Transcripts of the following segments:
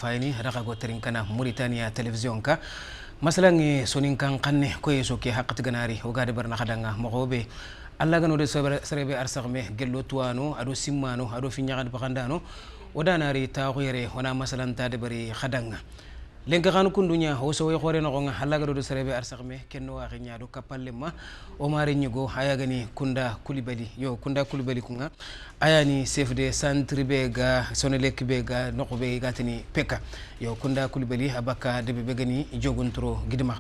fayni raka go terin kana Mauritania television ka masalangi sonin kan kanne ko yeso ke haqqat ganari o gade barna khadanga mogobe alla gano de serebe arsagme gello tuano ado simmano ado finyagad bakandano odanari taxuyere wana masalanta de bari khadanga lenga xanu kundunya ho so way xore no nga halaga do serebe arsagme kenno waxi nyaado kapallema o mari nyigo hayagani kunda kulibali kunga ayani chef de centre bega sonelek bega nokobe gatini peka yo kunda kulibali abaka de begani joguntro gidima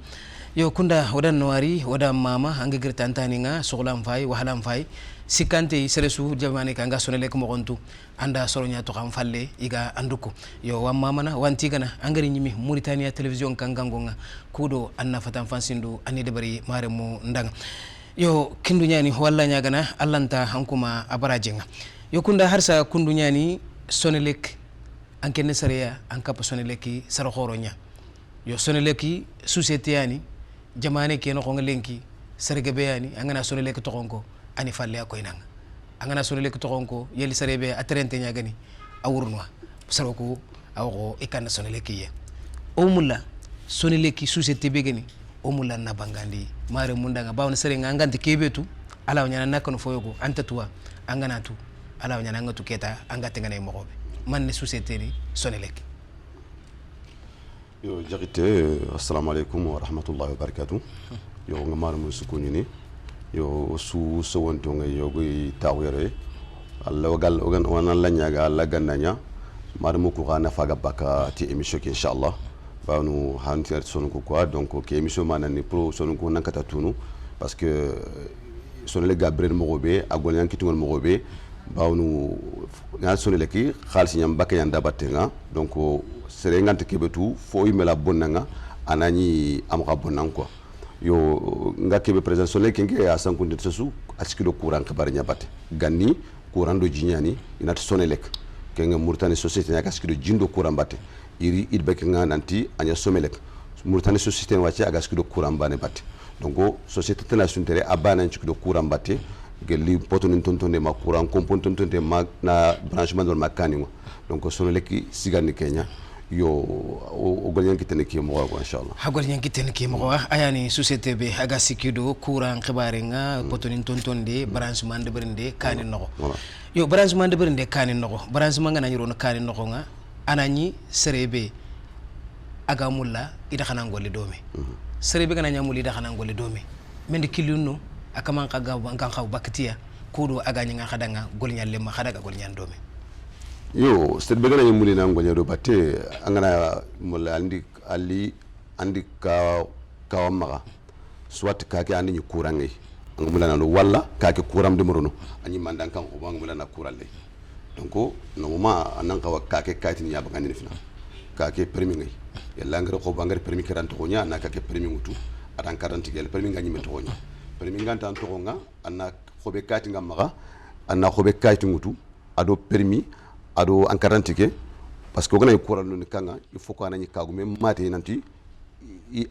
yo kunda wadan noari wadan mama anga girtantani nga soxlam fay wahalam fay sikante seresu jamane kanga sonelek mo gontu anda soronya to xam falle iga anduko yo wa mamana wanti gana angari nyimi Mauritania television kangangonga kudo anna fatan fansindu ani debari mare mu ndang yo kindu nyani walla nyagana allanta hankuma abarajenga yo kunda harsa kundu nyani sonelek ankene sareya ankap soneleki saro khoronya yo soneleki societe yani jamane ke no ko ngalenki sergebe yani angana sonelek to gonko ani falle akoy nang angana sonelek to gonko yeli sarebe atrente nyagani awurnwa saroko awko ikana soneleki ye o mulla soneleki societe begani o mulla na bangandi mare mundanga bawna sere ngangante kebetu ala nyana nakano foyogo antatuwa angana tu ala nyana ngatu keta angate ngane mogobe man ne societe ni soneleki yo jagite assalamu alaikum wa rahmatullahi wa barakatuh yo ngamar mu sukunini yo su sowonto ngay yo goy tawere alla wagal ogan wana la nyaga alla gannanya mar mu ko xana faga baka ti émission ki inshallah banu hanti sonu ko quoi donc ke émission manani pro sonu ko nankata tunu parce que sonele gabriel mogobe agol yanki tungol mogobe bawnu ngal sonele ki khalsi nyam bakka yanda battenga donc sere ngante kebetu fo yimela bonnanga anani amka bonnan quoi yo ngakebe président sonele kenge a sankunde tsu askido courant kabar nyabate ganni courant do jinyani inat sonelek kenga Mauritanie société nya askido jindo courant batte iri idbek nga nanti anya somelek Mauritanie société wachi agaskido courant bane batte donc société tana suntere abana nchikdo courant batte gelli potonin tontonde ma courant compon tontonde ma na branchement do makani donc soneleki sigani Kenya yo o golyan kitene ki mo ko inshallah ha golyan kitene ki mo ayani société be aga sikido courant khibare nga potonin tontonde branchement de berinde kani noko yo branchement de berinde kani noko branchement nga nanyiro no kani noko nga anani serebe aga mulla ida khana ngoli domi serebe kana nyamuli ida khana ngoli domi mendi kilunno akaman kaga kan xaw baktiya kudo aga nyanga khadanga golnya lemma khadaga golnya domi yo serbe gana nyamuli na ngolnya do batte angana mulla andi ka kawamaga soit ka ke andi kurangi ngumula na walla ka ke kuram de morono anyi mandan kan ko ngumula na kuralle donc no ma anan ka ka ke kaytin ya bagani fina ka ke permis ngai yalla ngara ko bangar permis karanto ko nya na ka ke permis mutu adan karanti gel permis ngani meto nya permis nganta to nga anna khobe kaytin ngamaga anna khobe kaytin mutu ado permis ado ankarantike parce que gona kural no kanga il faut ko anani kagu même mate nanti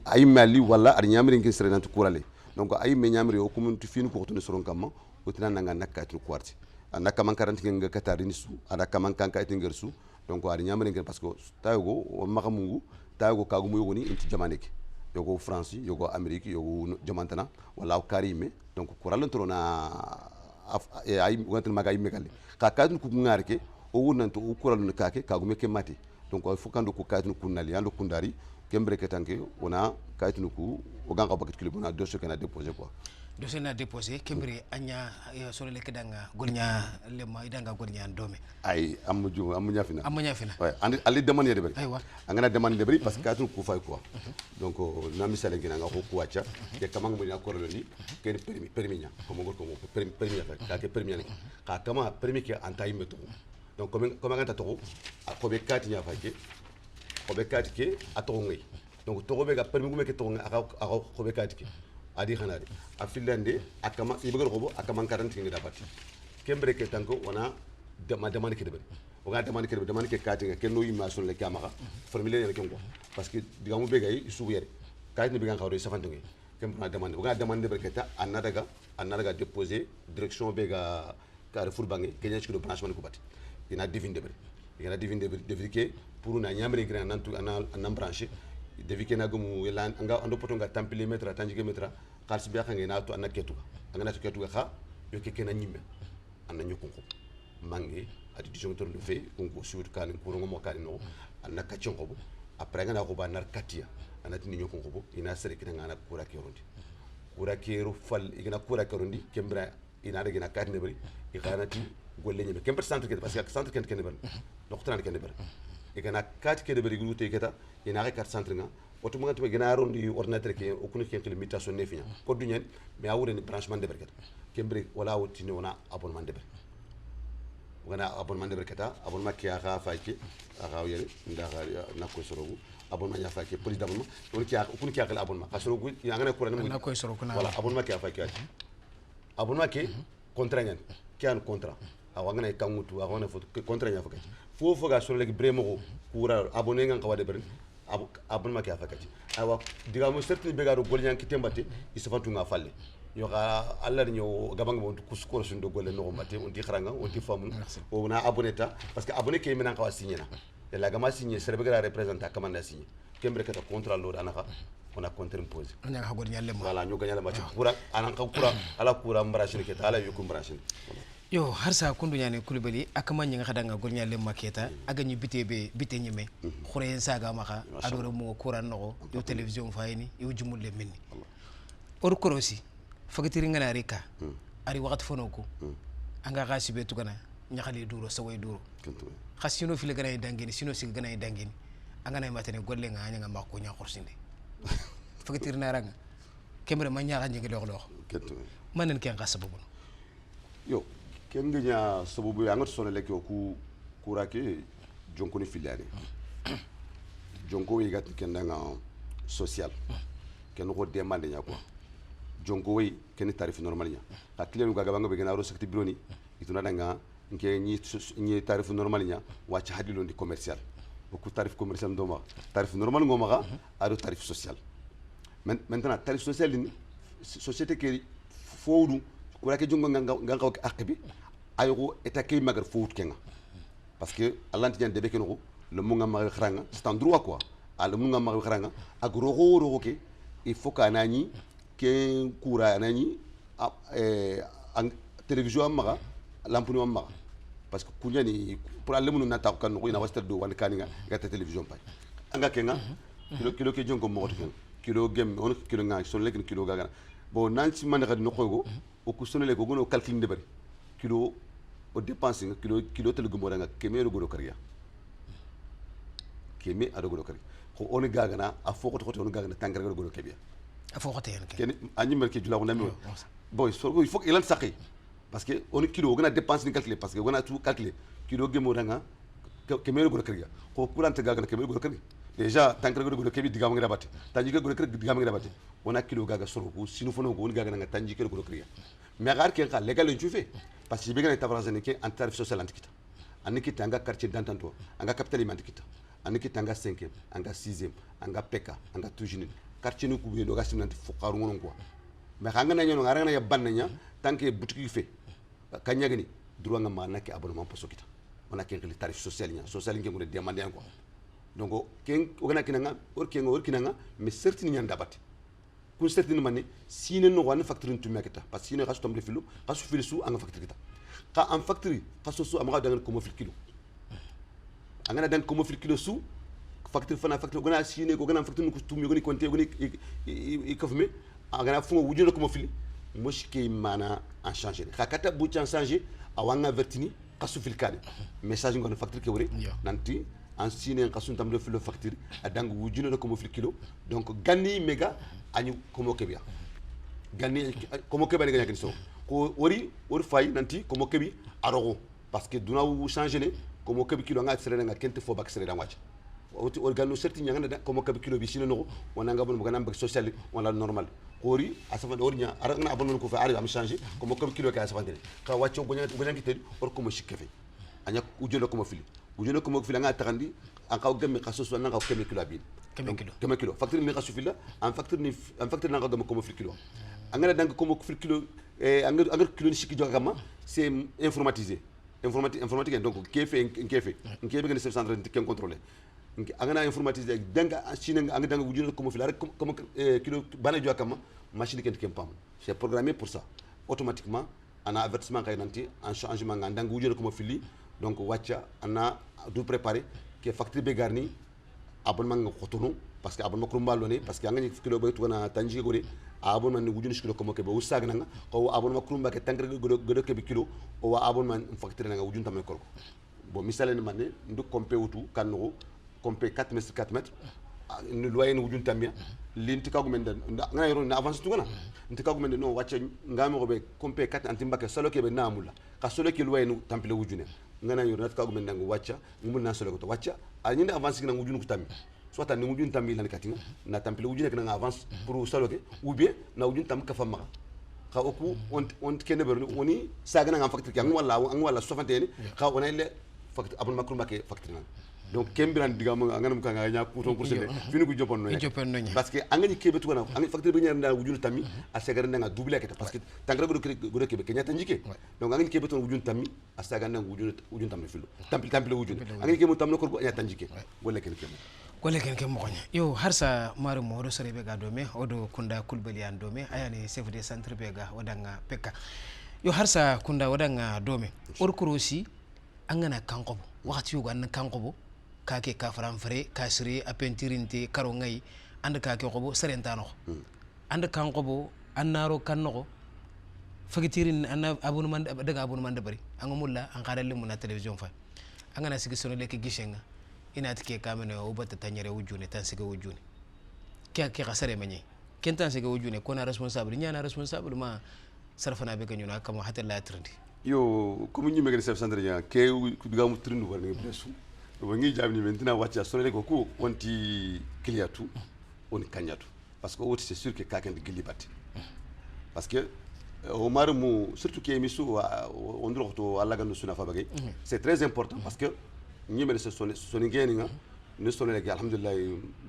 ay mali wala ar nyamri ngi sere nanti kurale donc ay me nyamri o community fini ko to ne soron kamma o tina nanga nakati kwarti anaka man karantike nga katari nisu anaka man kanka ite ngersu donc ar nyamri ngi parce que tayogo o magamungu tayogo kagu mo yogoni inti jamaneke yogo france yogo amerique yogo jamantana wala o karime donc kural to na ay wantul magay megali ka kadun ku ngarke o wonanto o kural no kake kagume ke mati donc il faut kando ko kaytunu kunali ando kundari kembre ketanke ona kaytunu ku o ganga bakat kili bona dossier kana déposer quoi dossier na déposer kembre anya solo le kedanga golnya lemma idanga golnya ndome ay amuju amunya fina ouais andi ali demande de bari aywa angana demande de bari parce que kaytunu ku fay quoi donc na misale gina nga ko kuacha ke kamang mo na korlo ni ken permis nya ko mo ko permis ka ke permis ni ka kama permis ke antai meto donc comme ngata to ko be kati nya fake ko be kati ke ato ngi donc to be ga permis gume ke to ngi aka ko be kati ke adi khanari a filande akama ibegal ko bo akama 40 ngi dabati kembre ke tanko wana demande ke de o ga demande ke kati ke no yima son le kamaga formulaire le kengo parce que digamu be gay su yere kati ne be gan xawre safantunge kem na demande o ga demande be keta anadaga déposer direction be ga Carrefour bangi kenya ci do branchement ko bati ina divine de vérifier pour na nyamre grand nan branché de vérifier na gumu elan anga ando potonga tampile metra tanjige metra khalsi bi xanga na to anaketu anga na to ketu kha yo ke kena nyimme anna nyokonko mangi adi disjoncteur le fait konko sur kan ko ngo mo kan no anna kachon ko après nga na ko ba nar katia anati ni nyokonko bo ina sere kina ngana kura kero fal igina kura kerondi kembra ina daga na katne bari ikanati golle nyebe kemper centre ke parce que centre ken bari doktora ken bari igana kat ke bari gulu te keta ina ga kat centre nga oto mo ngati gina rondi ordinateur ke o kunu ken limitation ne finya ko du nyen mais awure ni branchement de berket kembre wala woti ni wona abonnement de ber wana abonnement de berketa abonnement ki aga faaki aga yele ndaga na ko sorogu abonnement ya faaki police d'abonnement on ki aga kunu ki aga abonnement ka sorogu ya ngana ko na ko sorogu na wala abonnement ki aga faaki abonnement ke contrat nyen ki an contrat awa ngana kangutu awa na foto contrat nya faaki fofo ga soro legi bremo kura abonné ngan kawade ber abonnement ki aga faaki awa digamo certain be ga do golnyan ki tembate isafantu nga falle yo ga Allah nyo gabang mo kuskoro sun do golle no mate on di kharanga on di famun o na aboneta parce que abonné ke minan ka signé na et la gama signé serbe ga représenter kamanda signé kembre kata contrat lo anaka on a contre imposé on a gor nyalle mo wala nyo ganyala ma ci kura anan ka kura ala kura mbarashini ke ala yukum mbarashini yo har sa kundu nyane kulibali akama nyinga khadanga gor nyalle maketa aga ñu bité ñime khureen saga maka adoro mo kura no yo télévision fayini yo jumulle minni or korosi fagatiri ngana rika ari wakati fono ko anga gasi betu kana nyakhali duro saway duro khasino fili gana dangeni sino sig gana dangeni anga nay matane golle nga nya makko nya khorsinde fagatiri na ranga kemre ma nya ganje ngi lox manen ken gasabu yo ken nya sababu ya ngot sonale ko ku kurake jonko ni filiale jonko yi gat ken nga social ken ko demande nya quoi jonko way ken tarif normal nya ka client ga gabanga be gena ro sakti broni ituna danga nke ni tarif normal nya wacc hadilo ndi commercial beaucoup tarif commercial ndoma tarif normal ngoma ga ado tarif social maintenant tarif social ni société ke fowdu ko rake jongo nga ko akbi ayo eta kay magar fowut kenga parce que allanti jan debe kenoko le mo nga magar khranga c'est un droit quoi al mo nga magar khranga ak ro ke il faut ka nani ke kura nani télévision maga lampuni maga parce que kunyani pour aller mun nata kan ko ina wasta do wan kaninga gata télévision pa anga kenga kilo ke jongo mo to kilo gem on kilo nga so lek kilo gaga bon nanci man xadi no xogo o ku sonele ko gono calcul de bari kilo o dépense kilo tel gumo nga kemero godo kariya keme ado godo kari ko on gaga na a foko to on gaga na tangar godo kebiya a foko te en ken anyi merke jula ko nami boy so il faut que ilan saqi parce que on kilo gona dépense ni calculer parce que gona tout calculer kilo gemo nga kemero godo kariya ko kurante gaga na kemero godo kari déjà tangar godo kebi digam ngi rabate tanji godo kari digam ngi rabate on a kilo gaga soro ko sinu fono ko on gaga nga tanji godo kariya mais gar ken ka legal en fait parce que bigana tabarazane ke en tarif social antikita anikita anga quartier d'antanto anga capital antikita anikita anga 5e anga 6e anga peka anga tujini quartier no kubé do gasimnanti fuqaru ngonon quoi mais xanga na ñono ngara na yaban nya tanke boutique fe kanyagni droit nga ma nak abonnement poso kita on a ken tarif social ngi ngone demander quoi donc ken ogana kinanga or kinanga mais certain nyanda bat kun certain manne sine no wan facture tu mekata parce que sine xasu tom refilu xasu filisu anga facture kita ka am facture xasu su amga dangal ko mo fil kilo angana dan ko mo fil kilo su facture fana facture gona sine ko gona facture ko tumi goni konté goni i kafme angana fu wujuno ko mo fil moshke mana en changer ka kata bu chan changer awanga vertini xasu fil kade message ngone facture ke wori nanti en sine xasu tam refil facture adang wujuno ko mo fil kilo donc ganni mega anyu komo kebia ganni komo keba ni gagna so ko ori fay nanti komo kebi arogo parce que duna wu changer ne komo kebi kilo nga sere nga kente fo bak sere da wacc ori ganu certi nyanga da komo kebi kilo bi sino no wona nga bon mo ganam bak social wala normal ori asafa ori nya ara na abon ko fa ari am changer komo kebi kilo ka asafa de ka waccio gonya ki tedi or komo shikefe anya ujelo ko mo fili nga taxandi an kaw gemme xasoso nga keme kilo abin keme kilo facture ni xasu fila en facture na nga gemme ko mo fili kilo angana dang ko mo fili kilo anga kilo ni sikki jogama c'est informatique donc kefe ngene chef centre ken contrôler angana informatisé danga chine anga danga wujuna ko mo fila rek comme kilo bana jogama machine ken pam c'est programmé pour ça automatiquement ana avertissement kay nanti en changement nga danga wujuna ko mo fili donc wacca ana du préparer ke facture be garni abonnement nga khotono parce que abonnement ko mballone parce que angani kilo bay tugana tanji gori abonnement ni wujuna kilo ko mo ke be usag nga ko abonnement ko mbake tangre godo ke be kilo o abonnement facture nga wujun tamé korko bon misalen mané ndu compé wutu kanno compé 4 mètres ni loyer ni wujun tamé linti kagu menden nga yoro na avance tugana nti kagu menden no wacca ngami ko be compé 4 antimbake salo ke be namula ka solo ke loyer ni tampile wujune ngana yoro nat kagu menden wacca ngumul na solo ko wacca ani nda avance ngina wujun ko tammi soit ni wujun tammi lan katinga na tampile wujune ke na avance pour salo ke ou bien na wujun tam ka famma ka oku on kene berni woni saga nga facture ke wala sofanteni ka wona ile facture abon makru mbake facture nan donc kembiran diga mo ngana ko nga nya ko ton pour cede fini ko jopon no parce que angani kebe to na angani facture be ñar nda wujun tammi a sagara nga double kete parce que tangra go kebe ke ñata njike donc angani kebe to wujun tammi a saga nga wujun tammi filo tampile wujun angani kebe tamno ko ñata njike golle ken mo gonya yo harsa maro mo do sore be ga do me odo kunda kulbali an do me ayani chef de centre be ga wadanga pekka yo harsa kunda wadanga do me orkorosi angana kanko wakati yugo an kanko kake ka faramfare ka sire a pentirinte karo ngai and kake ko serentano and kanko bo annaro kanno fagitirin anna abonnement daga abonnement de bari angamulla an qadalle mun television fa angana sigi sono leke gishenga inati ke kamene o bata tanyere wujune tan sigi wujune ke khasare manye ken tan sigi wujune kona responsable nyana responsable ma sarfana be kanyuna kama hatta la trindi yo comme ñu megene chef centre ya ke diga mu trindu war ngi blesu bo ngi jamni maintenant wacca solo ko ko onti cliatu on kanyatu parce que c'est sûr que kaken de gilibati parce que o marumu surtout que emisu on dro to alla gando suna fa bagay c'est très important parce que ñi mel soni ngeni nga ne solo le alhamdulillah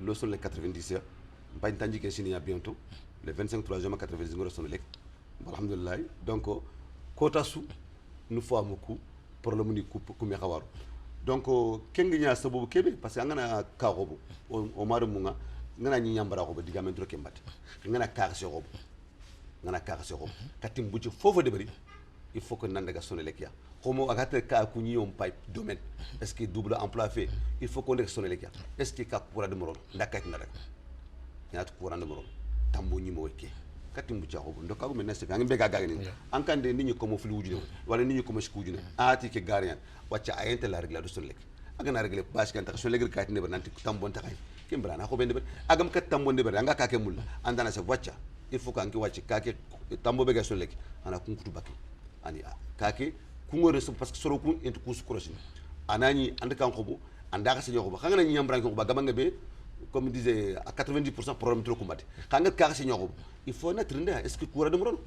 le solo le 90 bañ tanji ke sini ya bientôt le 25 3 juin 90 ngoro solo le alhamdulillah donc kota su nu fo amuku problème ni ku me xawaru donc kengi nya sababu kebe parce que ngana ka robo o marumu nga ngana ñi ñambara ko ba diga men dro ke mbat ngana ka se robo katim buci fofo de bari il faut que nandaga sonné lekia como agate ka kunyi on pipe domaine est-ce que double emploi fait il faut qu'on sonné lekia est-ce que ka kura de moron ndakat na rek ñat kura de moron tambo ñi mo weke katim buci ko ndo ka men nesse ngi bega gaga ni ankande nit ñi ko mo fili wujune wala nit ñi ko mo sku wujune ati ke garian wacca ayente la règle do sonné lek agana règle bash kan ta sonné kat ne ba nanti tambon taxay kimbrana ko ben de agam kat tambon de ba nga ka ke mulla andana sa wacca il faut kanki wacce kake tambo be gaso lek ana kunkutu bakki ani kake kungore parce que soro kun ent kus crossing anani and kan xobo anda ka senyo xobo xanga ni ñambran ko ba gamanga be comme disait à 90% problème trop combattre xanga ka senyo xobo il faut na trinde est ce que coura de moron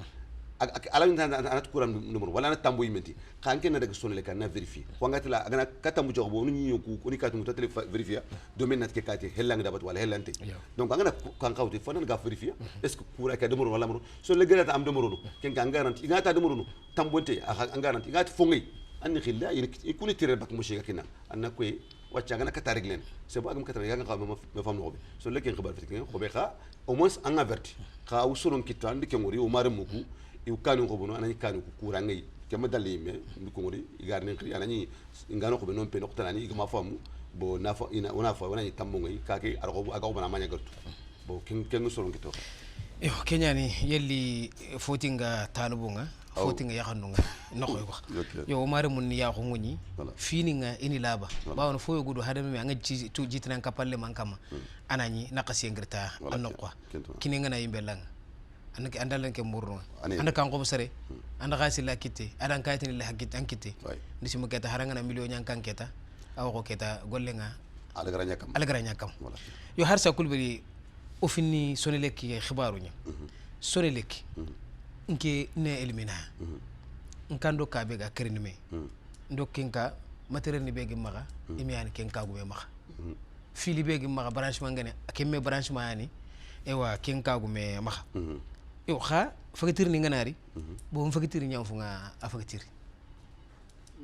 ak ala ni ana coura de moron wala na tambo yimenti xanke na daga sonle kan na vérifier xanga la agana katambu xobo nu ñi ko ko ni katu tele vérifier domaine nat ke kati hellang dabat wala hellante donc angana kan kawti fo na ga vérifier est ce que coura ka de moron wala moron so le gëna am de moron ken ga garanti ingata de moron tambonte an garanti ingati fongi anni khilla ikuni tire bak mushi kina anna koy wacca ngana kata réglen c'est bo agam kata ya nga ma fam no be so le ken xibar fiti ko be xa au moins an averti xa usulon kitan de ken wori o mare muku i kanu ko bono anani kanu ko coura ngay kema dalé me ko ngori igarne khri anani ngano ko be non pe no tanani igama famu bo na fa ina ona fa wona tambo ngay kake argo agaw bana manya gartu bo ken usulon kito yo kenyani yelli fotinga talubunga fotinga yakhanunga nokoy ko yo mare mun ya ko ngoni fini nga ini laba bawon foyo gudu hadame me anga tu jitinan kapalle man kama anani nakasi ngirta annokwa kini ngana yimbe lang anake andalan ke murno anda kan ko sare anda khasi la kitte adan kaytini la hakit ankite ndisi mo keta haranga na million nyankan keta aw ko keta gollenga alagara nyakam yo harsa kulbiri o fini soneleki khibarunya soneleki nke ne elimina nkando ka be ga kernime ndo kinka matériel ni begi maga imi yani ken kagu me maga fili begi maga branchement ngene kemme branchement yani ewa ken kagu me maga yo kha facture ni nganari bo facture nyam fu nga a facture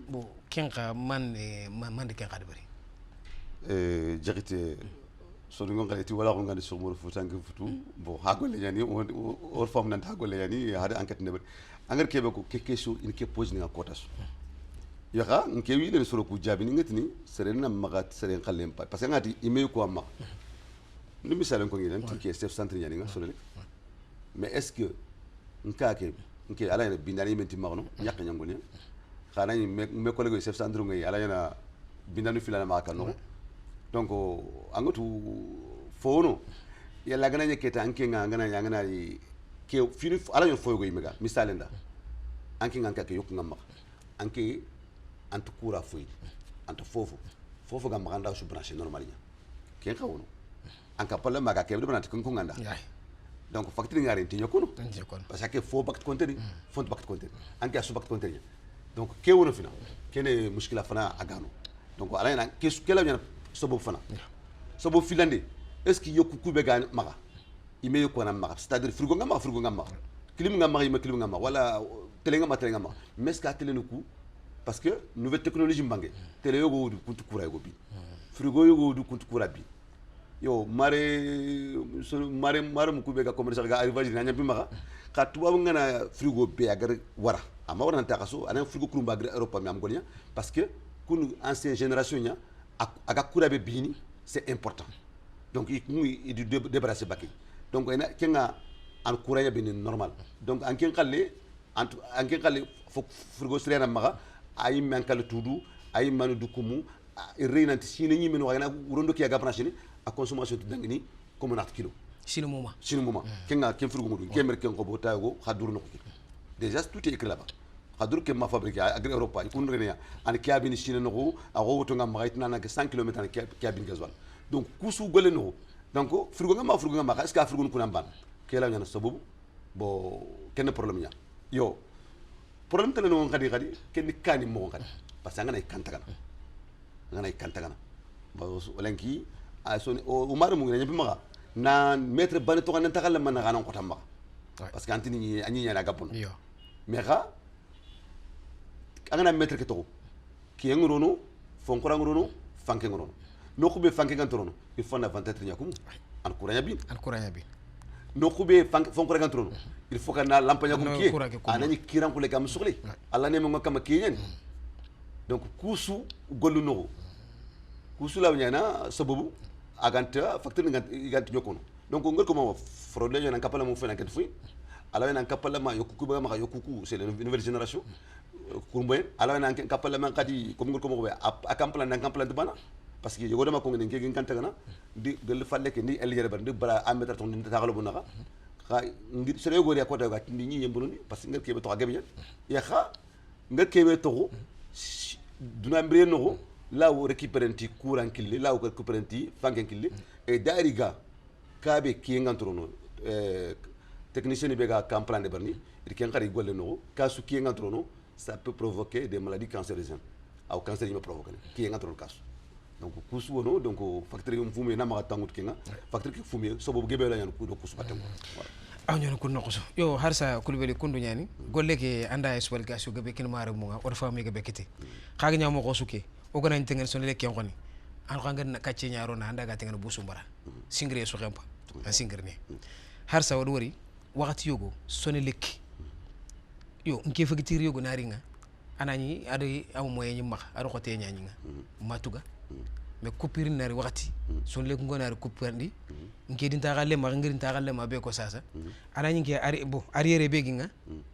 bo ken ka man de ken ka de bari jakite so ngon galati wala ko ngani so mo futa ngi futu bo ha golle yani or fam nan ha golle yani hada enquête ne angar kebe ko ke question in ke pose ni nga kotas yaxa nke wi len soro ku jabi ni ngatini sere na magat sere xalem pa parce que ngati ime ko amma ni misalen ko ngi ti ke chef centre yani nga solo mais est ce que nka ke nke ala ina bindani menti magno nyak nyangoni xana ni me collègue chef centre ngi ala ina bindani filana ma kanno donc angatu fono yalla gana nyeketa anke nga ngana ke fini ala yo foyo go imega misalen da anke nga ke yok ngam anke ante kura foyi ante fofo ga maganda su branché normalement ken xawono anka pala maga ke debana ko nganda donc facture ngari tinyo kono parce que fo bakte contenu font bakte contenu anka su bakte contenu donc ke wono fina kene muskila fana agano donc ala na ke su kala nyana sobo fana sobo filande est ce que yoku kube ga maga ime yoko na maga c'est à dire frigo ngama clim ngama ime clim ngama wala tele ngama mais ka tele nuku parce que nouvelle technologie mbangé télé yogo du kuntu kura yogo bi frigo yogo du kuntu kura bi yo mare mu kubé ga commerce ga arrivage na nyambi maka ka tuba ngana frigo be agar wara ama wara nta kaso ana frigo kurumba agar Europe mi am gonya parce que kun ancienne génération nya aga kura be bini c'est important donc il du débarrasser baki donc ena kenga an kura ya bini normal donc an ken khalle fo frigo srena maka ay mankal tudu ay manu dukumu reynanti sine ñi men wayna rondo ki aga branché a consommation tu dangini comme nat kilo sino moma kenga ken frigo mudu kemer ken ko botago khadur no ko déjà tout est écrit là-bas khadur ke ma fabriqué agri europa ikun renya an kiabini sine no ko a woto ngam maytna na 100 km an kiabini gasoil donc kusu gole no donc frigo ngam est ce que frigo ko namban kela ñana sababu bo ken problème nya yo problème tane no ngadi ken kani mo ngadi parce que ngana kantagana ba lenki a soni o maru mu ngi maga na maître bane to kan takal man ngana ko tamma parce que antini ni anyi nyana gabon mais ga angana maître ke to ki ngurono fonkora ngurono fanke ngurono no ko be fanke gantrono il faut na 24 nyakum an kuranya bi no khube fonkora gantrono il faut que na lampanya ko ki anani kiran ko le gam sukli alla ne mo ngam kiyen donc kusu gollu no kusu la nyana sababu aganta facteur ngant nyokono donc ngol ko mo fraude la kapala mo fena ket fuy ala na kapala ma yokuku ba ma yokuku c'est la nouvelle génération kurumboy ala na kapala man kadi ko ngol ko mo a kampala na kampala de bana parce que yogo dama ko ngene ngeen kanta gana di del falle ke ni el yere bar di bara ametar ton ni taxalo bu naka xa ngi sere yogo ya ko taga ni ñi yembu ni parce que ngel kebe to gabe ya xa ngel kebe to duna mbire no là où récupérer courant qu'il là où récupérer fangen qu'il et dariga kabe ki ngantrono technicien ni bega kam plan de barni il ken khari golle no kasu ki ngantrono ça peut provoquer des maladies cancérigènes au cancer il me provoque ki ngantrono kasu donc kusu wono donc facteur yum fumé na ma tangut kinga facteur ki fumé so bobu gebe la ñan ku do kusu batam aw ñon ko nokoso yo harsa kulubeli kundu ñani golle ke anda eswal gasu gabe kin mare mo nga or fami gabe kiti xagi ñaw mo ko suké o gona tengen son le ken xoni an xanga na kacce ñaaro na anda ga tengen busu mbara singre so xempa a singre ni harsa wad wori waxati yogo sone lekki yo nke fagitir yogo naringa anani ade am moyen ñi max ado xote ñañi nga matuga mais coupure nari waxati son lekki ngonari coupurandi nke din taxalle ma ngirin taxalle ma be ko sasa anani nke ari bo arrière be gi nga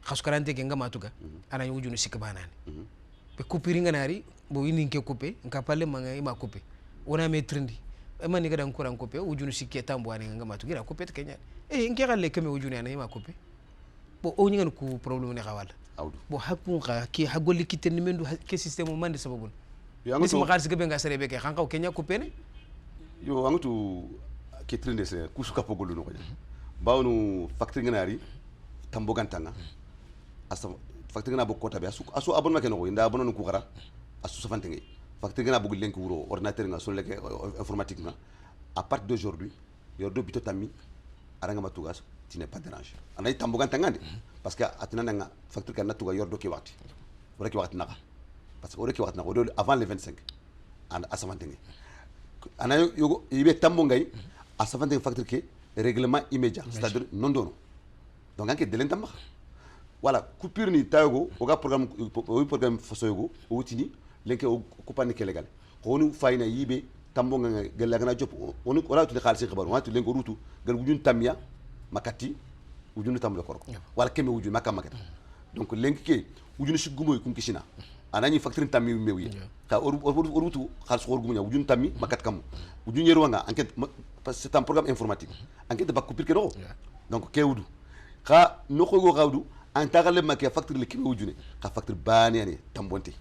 xasu karante ke nga matuga anani wujunu sik banane be coupure nga nari bo ini nke couper nka palle ma nga ima couper wona me trindi e mani gadan kuran couper wujunu sikke tambo ani nga matuga ra couper kenya e nke xalle keme wujunu ana ima couper bo o ñingan ku problème ne xawal bo hakku ka ki hagolli kitten mendu ke système mande sababun yangatu ma xalis gabe nga sere be ke xankaw kenya couper ne yo angatu ke trinde se ku suka pogolu no ko bawnu facture nganari tambo gantanga asa facture ngana bo kota be asu abon ma ke no inda abon no ku xara asu safante ngi facteur gana bugul lenki wuro ordinateur nga son leke informatique nga à partir d'aujourd'hui yordo bito tammi aranga matugas tu n'es pas dérangé anay tambugan tangande parce que atuna nga facteur kana tuga yordo ki wakti wala ki wakti naka parce que ki wakti naka avant le 25 and asavantenge ana yogo ibe tambo ngay asavantenge facteur ke règlement immédiat c'est-à-dire non dono donc anke delen tamba voilà coupure ni tayogo oga programme fasoyogo o tini lenke o kupani ke legal ko fayna yibe tambo nga gella gana jop onu wala tu khalsi khabar watu lenko rutu gal wujun tamia makati wujun tambo korko wala keme wujun makata donc lenke ke wujun shigumo kum kishina anani factory tammi mewi ka rutu khals khorgu nya wujun tammi makat kam wujun yerwanga enquête parce que c'est un programme informatique enquête ba coupure ke do donc ke wudu kha no ko gawdu en tagale makke factory le keme wujune ka factory bani ani tambonte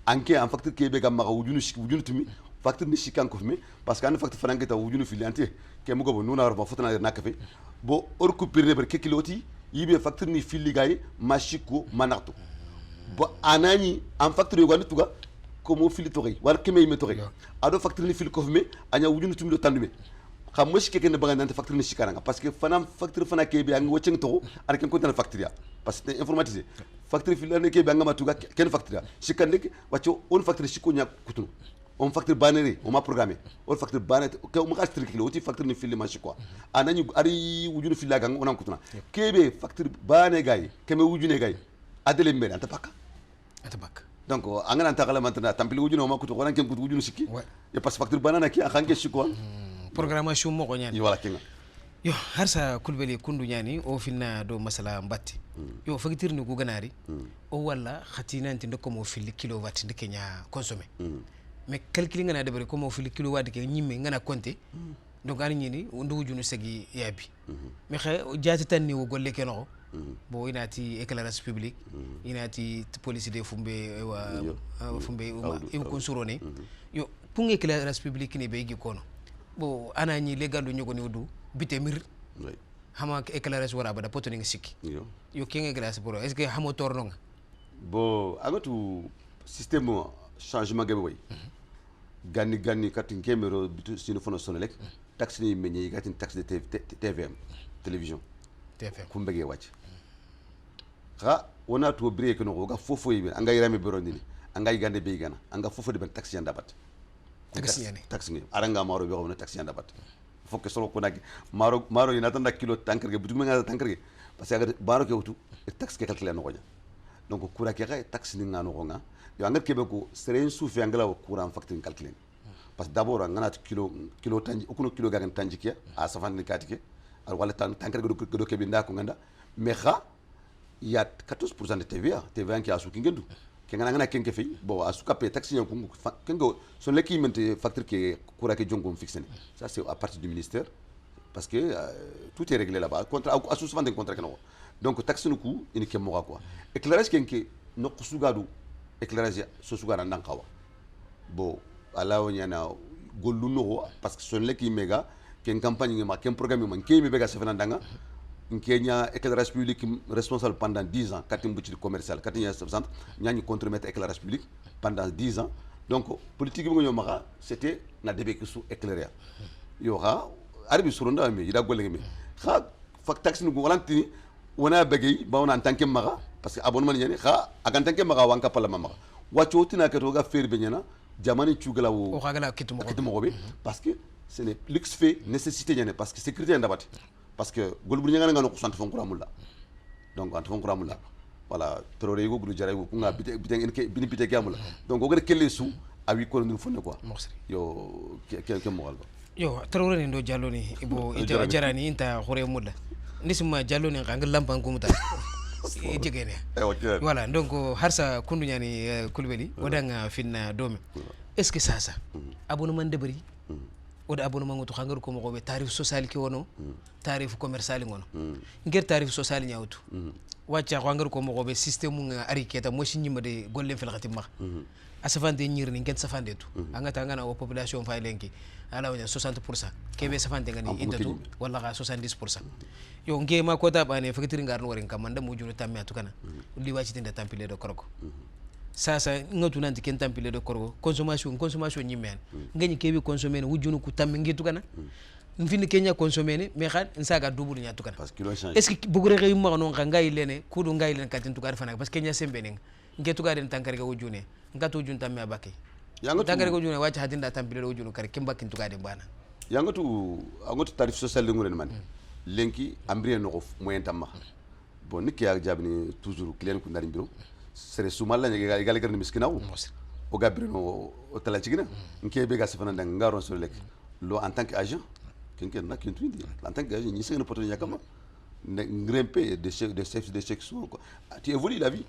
anke en facteur ke be gam ma wujunu tumi facteur ni shikan ko me parce que an facteur franke ta wujunu filante ke mo go nuna war fotana na kafe bo or coupure ne ber ke kiloti yibe facteur ni fili gay mashiko manarto bo anani en facteur yo gandu tuga ko mo fili to war keme me to ado facteur ni fili ko me anya wujunu tumi do tandume xam mo shike ken baga nante facteur ni shikaranga parce que fanam facteur fana ke be ang woceng to ar ken ko tan facteur ya parce que c'est informatisé facteur filane ke be ang matuga ken facteur ya shikande waccio on facteur shiko nya kutu on facteur banere on m'a programmé on facteur banere ke on ma strict le oti facteur ni fili ma shiko anani ari wujunu filaga on kutuna kebe facteur bane gay keme wujune gay adele mbere anta pakka donc angana takala maintenant tampil wujunu ma kutu wona ken kutu wujunu shiki ya parce facteur banana ki akhange shiko programmation mo ko nyani wala kinga yo harsa kulbeli kundu nyani o finna do masala mbatti yo facteur ni ko ganari o wala khatina nti ndoko mo fili kilowatt ndike nya consommer mais calculer ngana de bari ko mo fili kilowatt ke nyimme ngana compter donc ani ni ndu wujunu segi yabi mais khay jaati tan ni wo golle ke no bo inati éclairage public inati police de fumbe wa fumbe e ko surone yo pour éclairage public ni be gi kono bo anani legalu ñugo ni wudu bitemir hama éclairage wara bada poto ni sikki yo kenga glace bro est ce que hamo torno nga bo agatu système changement gabe way ganni katin kemero bitu sino fono sonelek taxe ni meñi gatin taxe de TVM télévision kumbege wacc ha wona to break no ga fofo yibe anga yirame berondini anga yigande be gana anga fofo de ben taxe yanda bat taxi ngi aranga maro be xamna taxi yanda bat fokk solo ko nak maro ina tan kilo tanker ge butu nga tanker ge parce que baro ke wutu taxi ke calculer no gonya donc kura ke ga taxi ni ngano ko nga yo angat ke be ko seren soufi angala ko courant facture calculer parce que d'abord ngana kilo tanji okuno kilo ga tanji ke a safan ni katike ar wala tanker ge do ke bi ndako nganda mais xa il y a 14% de TVA qui a sous kingendu kengana ngana kenke fi bo asuka pe taxi nyangu kengo son leki mente facteur que kura ke jongo fixé ça c'est à partir du ministère parce que tout est réglé là-bas contrat asu souvent des contrats kengo donc taxi no coup ini kemo quoi éclairage kenke no kusugadu éclairage so sugara ndankawa bo ala wonyana gollu no parce que son leki mega ken campagne ma ken programme ma ken mega sefana ndanga Kenya éclairage public responsable pendant 10 ans katim bouti commercial katim ya centre ñani contre-mettre éclairage public pendant 10 ans donc politique bi nga ñoma c'était na débé que sous éclairer yo ha arbi surunda mi ida golle mi ha fak taxi nu walantini wona begay ba wona en tant que maga parce que abonnement ñani ha ak en tant que maga wanka pala maga waccio tina ka to ga faire be ñana jamani ciugala wo o xagala kitmo be parce que ce n'est luxe fait nécessité ñane parce que sécurité ndabati parce que golbu ñanga nga no sant fon kuramulla donc ant fon kuramulla voilà terroré go gulu jaray go nga bité en bini bité gamula donc go gade kelle su a wi ko ndu fonne quoi yo ke mo galba yo terroré ndo jallo ni ibo ita jarani inta khore mulla ndisima jallo ni nga lampan ko muta jegene voilà donc harsa kundu ñani kulbeli wadanga finna domi est ce que ça abonnement de bari oda abonnement ngoto xangar ko mo be tarif social ki wono tarif commercial ngono ngir tarif social nyawtu wacca xangar ko mo be système nga ari keta mo sinima de golle fel khatim ma asafande nyir ni ngent safande tu anga tangana o population fay lenki ala wona 60% kebe safande ngani indatu wala ga 70% yo ngema ko da bane fakitiri ngar no warin kam manda mo juro tammi atukana li wacci tinde tampile do korko sasa ngatu nanti ken tampile de korgo consommation nyimen ngani kebi consommer wujunu ku tammi ngitu kana mfini kenya consommer mais khan nsaga double nya tukana parce que kilo change est ce que bugure re yumma non kan ngai lene kudu ngai lene katin tukar fana parce que kenya sembe ning ngetu ga den tankare ga wujune ngatu wujun tammi abake tankare ga wujune wacha hadinda tampile wujunu kare kimba kin tukade bana angatu tarif social de nguren man lenki ambriye no moyen tamma bon ni kiya jabni toujours client ku ndari biro sere sumalla nyega egal garni miskinaw o gabrino o tala cigina nke be ga sefana dang ngaron so lek lo en tant qu'agent kenken na kentu ndi en tant qu'agent ni sengna poto nyakama ngrimper des chefs de section quoi tu évolues la vie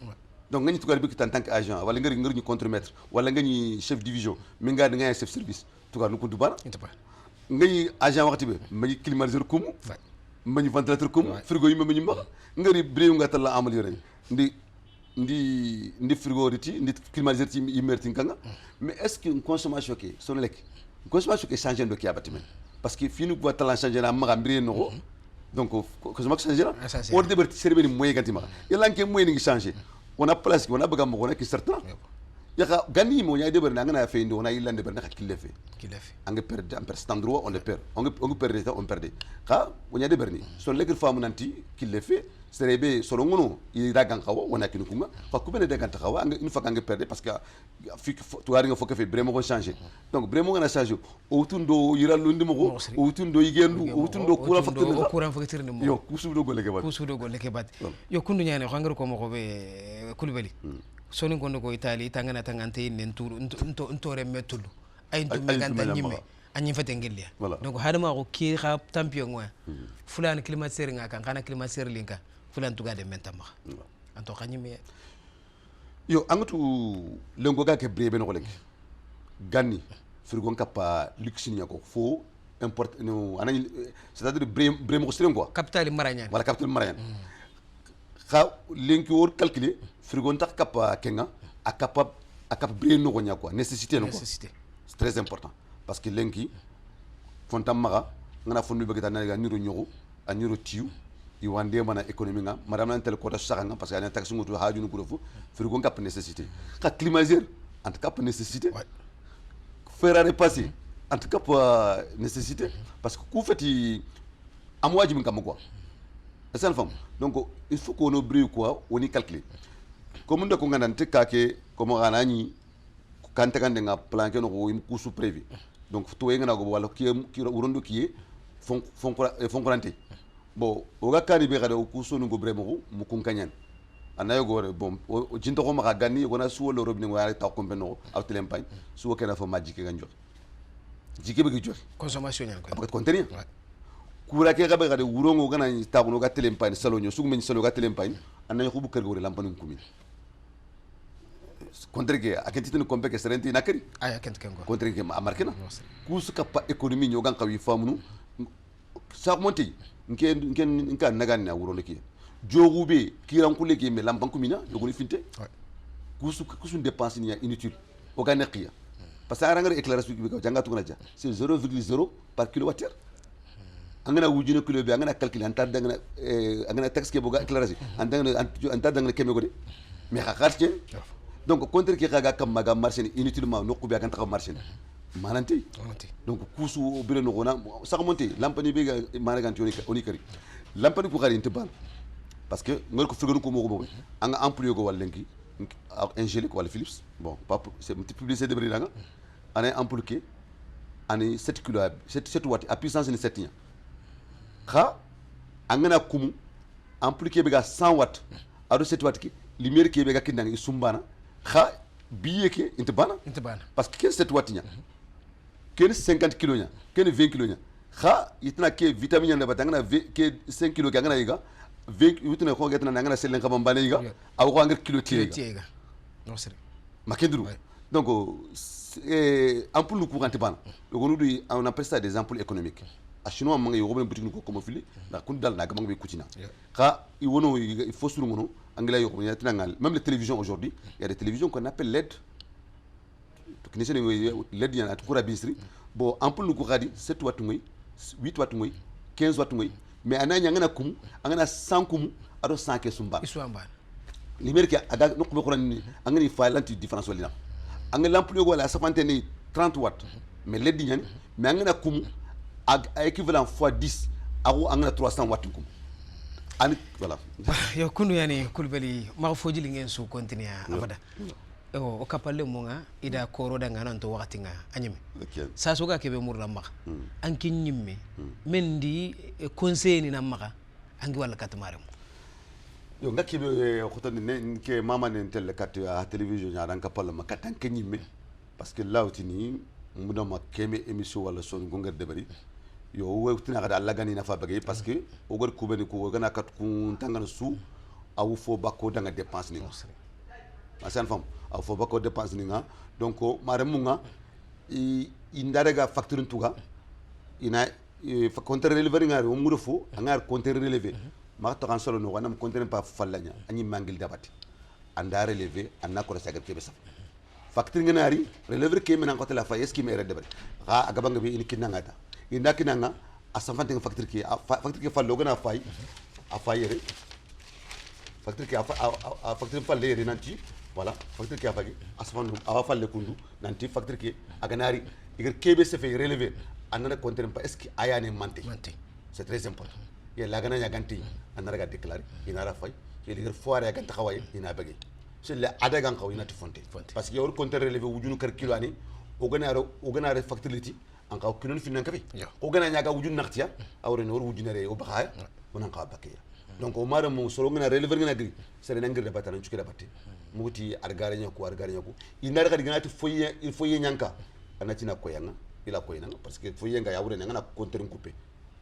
donc ngani tugal bi en tant qu'agent wala ngari ñu contremaître wala ngani chef division mi nga ngay chef service tugal nu ko du bana ngay agent waxti be ma climatiseur kumu ma ventilateur kumu frigo yi ma ma ngari brew nga tala améliorer ndi frigo riti ndi climatiseur ti imerti kanga mais est ce que une consommation qui son lek consommation qui changer do ki abati men parce que finu ko tala changer na ma mbire no donc consommation changer on de berti serbe ni moyen ganti ma yalla nke moyen ngi changer on a place on a baga mo ko certain yaka gani mo nyaay de ber na ngana fe ndo on a yilla de ber na kille fe anga perdre en cet endroit on le perd on perd on perdait ka on nyaay de ber ni son lek famu nanti kille fe serebe solo ngono i dagan xawa wona kinu kunga fa ku bene dagan xawa nga une fois nga perdre parce que fi to ari nga fo fait vraiment ko changer donc vraiment nga changer o tundo yiralu ndimo ko o tundo yigendu o tundo courant facture ni mo yo kusudo golle ke bat yo kundu nyaane ko ngaro ko mo ko be kulibali soni gondo ko Italie tangana tangante nen tour ntore metulu ay ntum ganta nyime anyi fate ngelia donc hadama ko ki xa tampion ngwa fulani climatiseur nga kan kana climatiseur linka fulan tuga de mentama anto khanyime yo angatu lengo ga ke brebe no lek ganni frigo kappa luxe ni ko fo import no anani c'est-à-dire breme ko siren quoi capital maragnan wala capital maragnan kha lenki wor calculer frigo tak kappa kenga akapa brebe no ko nya quoi nécessité no quoi c'est très important parce que lenki fontam maga ngana fondu be gata na ga niro nyoro a niro tiu i wande mana économie nga madame nan tel ko ta saxanga parce que ana tax ngutu haaju ko defu frigo ngap nécessité ka climatiseur en tout cas nécessité faire à repasser en tout cas nécessité parce que ku fati am wajib ngam quoi c'est une femme donc il faut qu'on oublie quoi on y calcule comme ndako ngandante kake comme anani kante kande nga planqué no ko im kusu prévu donc to ngana go wala ki urondo ki fonkorante bon o ga kani be gade o kuso no go bremo mu kunkanyan anayo go bon o jinto ko maka ganni go na suwo lo robni ngwa ta ko benno aw telempagne suwo kena fa majike ganjo jike be gi jox consommation ñan ko contenir kura ke gabe gade urongo gana ta ko no ga telempagne salonyo sugu men salo ga telempagne anayo ko bu kër go lampanu kumi contre akenti tene kompe ke serenti nakari ay akenti kengo contre ke markena kusu kappa économie nyogan kawi famunu sa monti nken nagan na wuro leki jogube kiran kule ke me lampan kumina yogoni finte kusu dépense ni inutile o ga neqiya parce que aranga éclairage bi ko jangatu na ja c'est 0,0 par kilowattheure angana wujine kilo bi angana calculer anta dangana angana taxe ke boga éclairage anta dangana keme gode mais khakarti donc contre ki kaga kam maga marché inutilement no kubi akanta marché mananti donc kusu bire no gona sax monté lampani be managanti oni kari lampani ko xari intibal parce que ngol ko frigo ko moko anga employé go walenki Angélique wala Philips bon pas c'est une petite publicité de bridanga ané employé ané 7 kg 7 watts à puissance ni 7 nya kha angana kumu employé be ga 100 watts ado 7 watts ki lumière ki be ga kindanga sumbana kha biye ke intibana parce que 7 watts nya ken 50 kg nya ken 20 kg nya kha itna ke vitamine nya batanga ke 5 kg ga ngana yiga 20 yutna ko getna ngana selen khabam bane yiga aw ko ngir kilo tiega non c'est makendru donc ampoule courant intibana logonudu on appelle ça des ampoules économiques a chinois manga yo robne boutique ko comme fili da kun dal na gamang be kutina kha i wono il faut sur ngono angla yo ko yatina ngal même les télévisions aujourd'hui il y a des télévisions qu'on appelle LED to kinese LED yana to kura bisri bon ampoule ko khadi 7 watts ngoy 8 watts ngoy 15 watts ngoy mais ananya ngana kum angana 100 kum ado 100 ke sumba numérique aga no ko ko ni angani fa lanti différence wala anga lampe yo wala sapante ni 30 watts mais leddi ñani mais angana kum ag équivalent fois 10 ago angana 300 watts kum ani voilà yo kunu yani kulbali ma foji li ngeen su continuer abada o kapalle mo nga ida koro da ngana to wakati nga anyime sa so ga kebe murna ma anki nyimme mendi conseil ni na maka angi wala katmare yo ngaki be khotani ne ke mama ne tel kat a télévision ya dan kapalle ma katan ke nyimme parce que lawtini muna ma keme émission wala son gonga debari yo wewtina kada Allah gani na fa bagay parce que o gor kubeni ko gana kat ku tangana su awu fo bakko danga dépense ni asan fam awu fo bakko dépense ni nga donc mare munga i ndarega facture tuga ina fa compteur relever ngari o mudo fo ngar compteur relever ma to kan solo no wanam compteur pa fallanya ani mangil dabati anda relever anna ko sagar kebe sa facture ngari relever ke mena ko tela fa eski mere debari ha agabanga bi ini kinanga inda kinanga asafante facture ki fallo gana fay a fayere facture ki a facture falle yere nanti voilà facture ki a fagi asafante a falle kundu nanti facture ki aganari igar kebe se fait relever anana compter pas est-ce que ayane manté c'est très important ya la gana ya ganti anara ga déclarer inara fay ya igar foire ya ganta xaway ina bagi c'est la ada gan xaw ina ti fonté parce que yow compter relever wujunu kar kilo ani o ganare facture liti an ka kinon finan kafi o gana nyaga wujun naktiya awre no wujun re o bakhaya onan ka bakiya donc o mara mo soro ngana relever ngana gri sere nangir de batana chukira batte muti argare nyako inara ka digana ti foye il foye nyanka anati na koyanga ila koyanga parce que foye nga yawre ngana compter coupé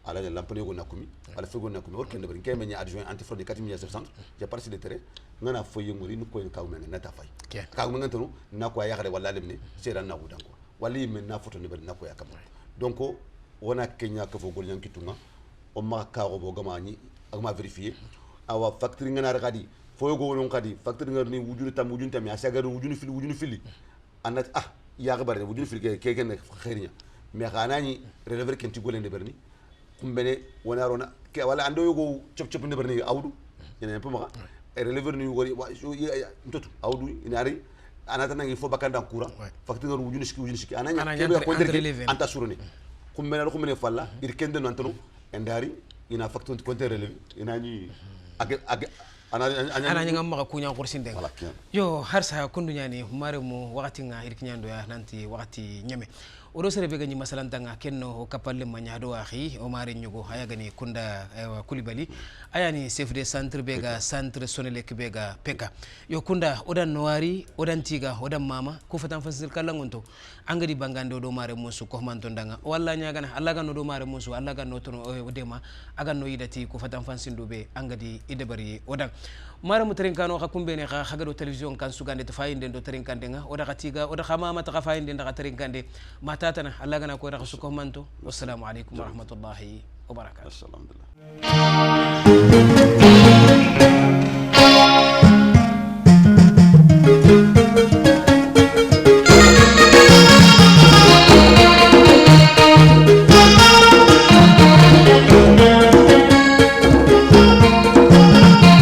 ala ne lampane go nakumi ala fego nakumi o kende bari kayme nya adjoint anti fraude 4700 j'ai parti de terrain ngana foye ngori ni koy ka umenga nata fay ka umenga tanu na ko yakhare wala lemne sera na wudanko wali men na photo ne bari na ko yakam donc wona kenya ka fo gol yankitunga o ma ka go bo gamani ak ma vérifier awa facture ngana rakadi fo go won kadi facture ngani wujunu tam ya sagar wujunu fili anat ya ga bari wujunu fili ke ken khairinya mais xanani relever ken ti golende berni kumbene wona rona ke wala ando yogo chop ne berni awdu ina pe ma relever ni wori ntotu awdu inari anata nangi fo bakanda courant facture wujunu ski ananya kebe ko derke anta surone kumbene falla ir kende non tanu endari ina facture compteur relevé ina ni ana nyanga maka kunya kursinde yo harsa kundu nyani mare mo wakati nga irkinyando ya nanti wakati nyame odo sere bega ni masalantanga kenno o kapalle manyado akhi o mare nyugo haya gani kunda kulibali ayani chef de centre bega centre sonelek bega peka yo kunda odan noari odan tiga odan mama ko fatan fasil kalangonto angadi bangande do mare musu ko manto ndanga walla nyagana alla gano do mare musu alla gano to o dema aga no yidati ko fatan fansindo be angadi idebari odan mara mutarinkano xakumbe ne xa xagado television kan sugande to fayinde do tarinkande nga oda xatiga oda xamama ta fayinde ndaxa tarinkande matatana alla gana ko raxu ko manto wassalamu alaikum wa rahmatullahi wa barakatuh.